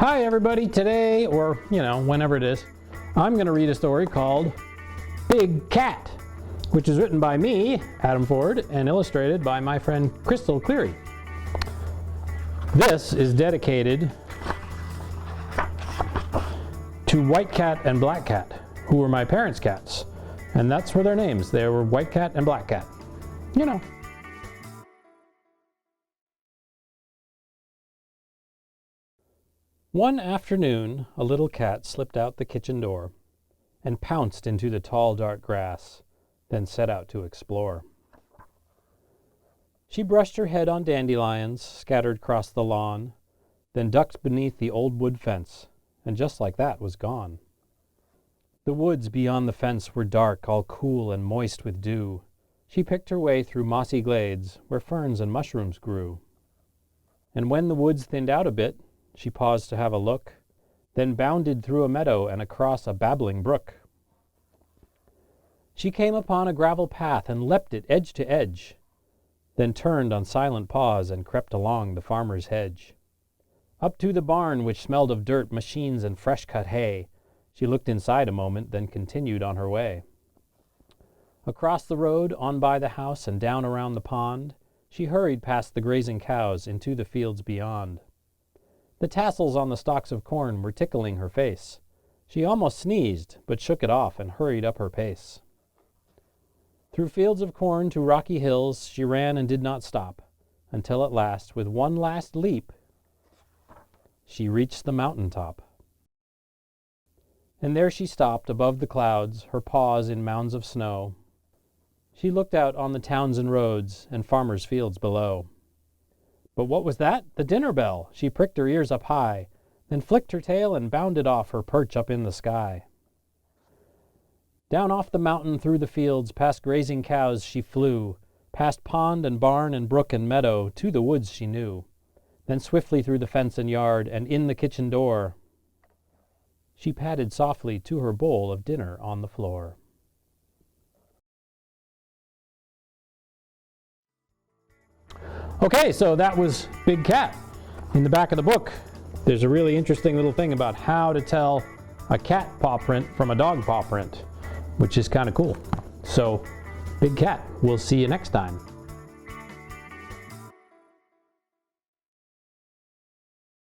Hi everybody, today, or whenever it is, I'm going to read a story called Big Cat, which is written by me, Adam Ford, and illustrated by my friend Chrystal Cleary. This is dedicated to White Cat and Black Cat, who were my parents' cats, and that's were their names. They were White Cat and Black Cat. One afternoon, a little cat slipped out the kitchen door and pounced into the tall, dark grass, then set out to explore. She brushed her head on dandelions scattered across the lawn, then ducked beneath the old wood fence, and just like that was gone. The woods beyond the fence were dark, all cool and moist with dew. She picked her way through mossy glades where ferns and mushrooms grew. And when the woods thinned out a bit, she paused to have a look, then bounded through a meadow and across a babbling brook. She came upon a gravel path and leapt it edge to edge, then turned on silent paws and crept along the farmer's hedge. Up to the barn, which smelled of dirt, machines, and fresh-cut hay, she looked inside a moment, then continued on her way. Across the road, on by the house, and down around the pond, she hurried past the grazing cows into the fields beyond. The tassels on the stalks of corn were tickling her face. She almost sneezed, but shook it off and hurried up her pace. Through fields of corn to rocky hills she ran and did not stop, until at last, with one last leap, she reached the mountain top. And there she stopped above the clouds, her paws in mounds of snow. She looked out on the towns and roads and farmers' fields below. But what was that? The dinner bell! She pricked her ears up high, then flicked her tail and bounded off her perch up in the sky. Down off the mountain through the fields, past grazing cows she flew, past pond and barn and brook and meadow, to the woods she knew. Then swiftly through the fence and yard, and in the kitchen door, she padded softly to her bowl of dinner on the floor. Okay, so that was Big Cat. In the back of the book, there's a really interesting little thing about how to tell a cat paw print from a dog paw print, which is kind of cool. So, Big Cat, we'll see you next time.